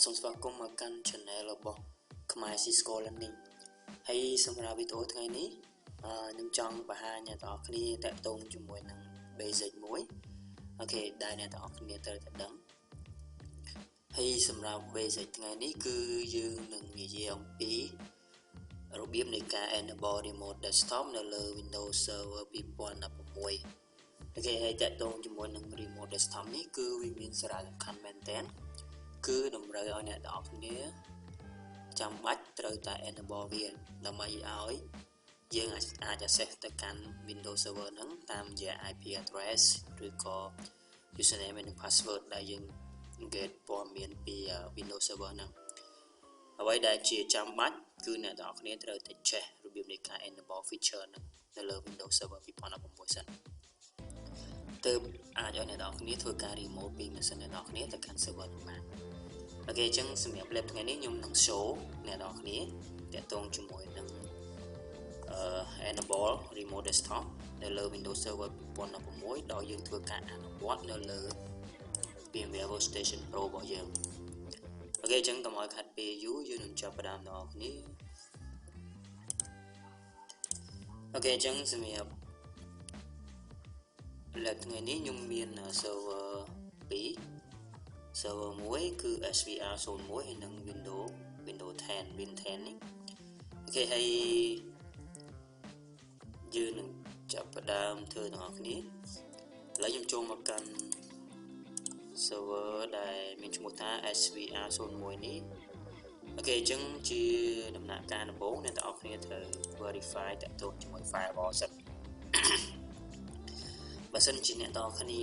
សូមស្វាគមន៍មកកាន់ channel របស់ខ្មែរ Cisco Learning ហើយសម្រាប់វីដេអូថ្ងៃនេះខ្ញុំចង់បង្ហាញអ្នកទាំងអស់គ្នាតាក់ទងជាមួយនឹង basic មួយអូខេដែលអ្នកទាំងអស់គ្នាត្រូវតែដឹងហើយសម្រាប់ basic ថ្ងៃនេះគឺយើងនឹងនិយាយអំពីរបៀបនៃការ enable remote desktop នៅលើ Windows Server 2016អូខេហើយតាក់ទងជាមួយនឹង remote desktop នេះគឺវាមានសារៈសំខាន់មែនទែនគឺតម្រូវឲ្យអ្នកទាំងអស់គ្នាចាំបាច់ត្រូវតែ enable វាដើម្បីឲ្យយើងអាច access ទៅកាន់ Windows Server ហ្នឹងតាមរយៈ IP address ឬក៏ username និង password ដែលយើង get ព័ត៌មានពី Windows Server ហ្នឹងអ្វីដែលជាចាំបាច់គឺអ្នកទាំងអស់គ្នាត្រូវតែចេះរបៀបនៃការ enable feature ហ្នឹងនៅលើ Windows Server 2016សិនទើបអាចឲ្យអ្នកទាំងអស់គ្នាធ្វើការ remote ពី machine អ្នកទាំងអស់គ្នាទៅកាន់ server ហ្នឹងបានអូខេអញ្ចឹងសម្រាប់ lab ថ្ងៃនេះខ្ញុំនឹង show អ្នកទាំងអស់គ្នាតាក់ទងជាមួយនឹងenable remote desktop នៅលើ Windows Server 2016ដោយយើងធ្វើការអនុវត្តនៅលើ VMware Workstation Pro របស់យើងអូខេអញ្ចឹងកុំឲ្យខាត់ពេលយូរយើងនឹងចាប់ផ្ដើមអ្នកទាំងអស់គ្នាអូខេអញ្ចឹងសម្រាប់ lab ថ្ងៃនេះខ្ញុំមាន server 2 server 1គឺ SVR01 ហើយនិង Windows 10 Win 10នេះអូខេហើយយើងនឹងចាប់ផ្ដើមធ្វើទាំងអស់គ្នាឥឡូវខ្ញុំចូលមកកាន់ server ដែលមានឈ្មោះថា SVR01 នេះអូខេអញ្ចឹងជាដំណាក់កាលដំបូងអ្នកទាំងអស់គ្នាត្រូវ verify តាក់ទងជាមួយ firewall សិនបើសិនជាអ្នកទាំងអស់គ្នា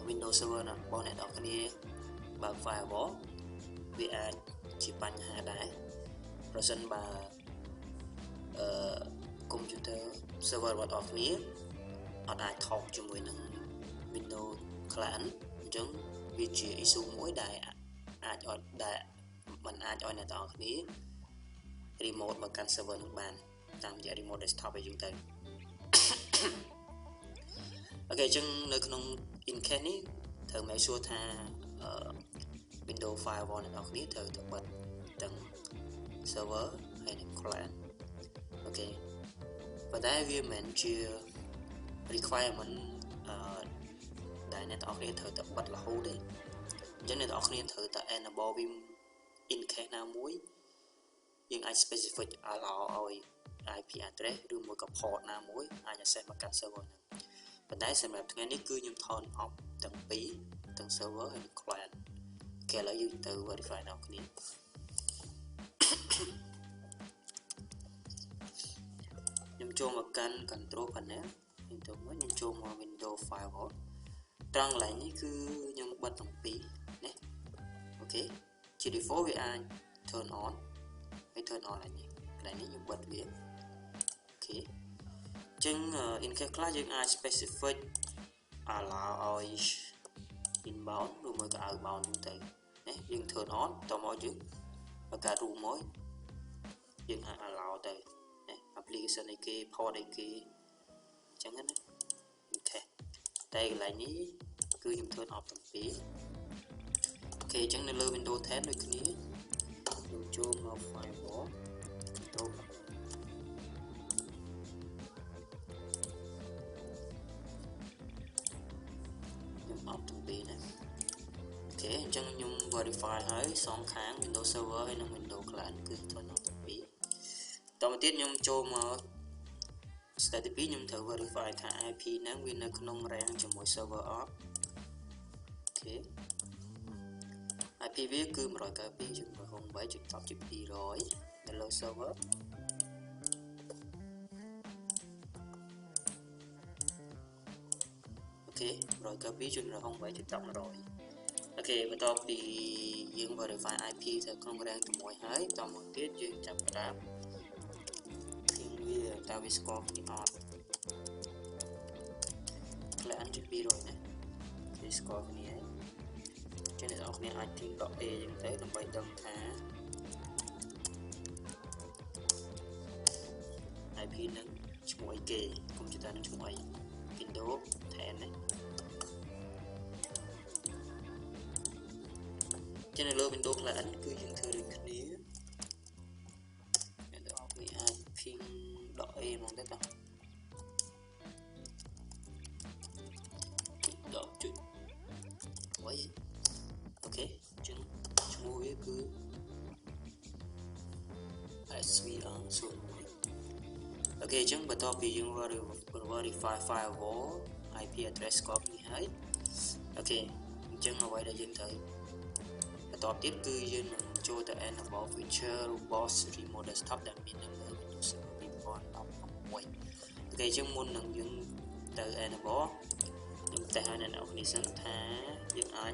Windows Server របស់អ្នកទាំងអស់គ្នាបើក firewall វាអាចជាបញ្ហាដែរប្រសិនបើcomputer server របស់អ្នកទាំងអស់គ្នាអត់អាចថតជាមួយនឹង Windows client អញ្ចឹងវាជា issue មួយដែលអាចឲ្យដែលมันអាចឲ្យអ្នកទាំងអស់គ្នា remote មកកាន់ server នោះបានតាមរយៈ remote desktop ឲ្យយើងទៅអូខេអញ្ចឹងនៅក្នុង in case នេះត្រូវ make sure ថាWindows firewall អ្នកនរគ្នាត្រូវតែបិទទាំង server ហើយនិង client អូខេប៉ុន្តែវាមិនមែនជា requirement ដែលអ្នកនរគ្នាត្រូវតែបិទរហូតទេអញ្ចឹងអ្នកនរគ្នាត្រូវតែ enable វា in case ណាមួយយើងអាច specific allow ឲ្យ IP address ឬមួយក៏ port ណាមួយអាច access មកកាន់ server ហ្នឹងប៉ុន្តែសម្រាប់ថ្ងៃនេះគឺខ្ញុំ turn off ទាំងពីរទាំង server ហើយនិង client គេឥឡូវយើងទៅ verify ដល់គ្នាខ្ញុំចូលមកកាន់ control panel ខ្ញុំចូលមក Windows firewall ត្រង់កន្លែងនេះគឺខ្ញុំបិទទាំងពីរណាអូខេជា default វាអាច turn on ហើយ turn on ឡើងនេះកន្លែងនេះខ្ញុំបិទវាអូខេចឹង in case ខ្លះយើងអាច specific allow ឲ្យ inbound ឬមួយក៏ outbound ទៅណាយើង turn on តមកយើងបង្កើត room មួយយើងអាច allow ទៅណា application អីគេ port អីគេចឹងណាអូខេតែកន្លែងនេះគឺខ្ញុំ turn off ទាំងពីរអូខេចឹងនៅលើ Windows 10ដូចគ្នាខ្ញុំចូលមក firewall ចូលអត់ទាំងពីរណាអូខេអញ្ចឹងខ្ញុំ verify ហើយសងខាង Windows Server ហើយនិង Windows Client គឺ turn off ទាំងពីរតទៅទៀតខ្ញុំចូលមក step ទី2ខ្ញុំត្រូវ verify ថា IP ហ្នឹងវានៅក្នុង range ជាមួយ server អត់អូខេ IP វាគឺ 192.168.10.200 នៅលើ serverអូខេ 192.168.10.100 អូខេបន្ទាប់ពីយើង verify IP ទៅក្នុង range ជាមួយហើយតមកទៀតយើងចាប់ផ្ដើមគឺវាតើវាស្គាល់គ្នាអត់ client ជា200ណាវាស្គាល់គ្នាហើយចឹងអ្នកនរគ្នាអាចធីម .a ចឹងទៅដើម្បីដឹងថា IP នឹងឈ្មោះអីគេ computer នឹងឈ្មោះអី Windows 10ណា trên này lơ Windows là ảnh cứ dân thưa được kia vì ai phim đợi mong tới tao đợi chút vậy ok chứng mua cái cứ SVR xuống ok chứng bắt đầu vì dùng verify firewall IP address copy hay ok chứng ở đây là dân thời bắt đầu tiếp cứ dân cho tới enable feature boss remote desktop đãមាននៅលើ Windows Server 2016ok chứngមុននឹងយើងទៅ enable ខ្ញុំតែឲ្យអ្នកនរគ្នាសិនថាយើងអាច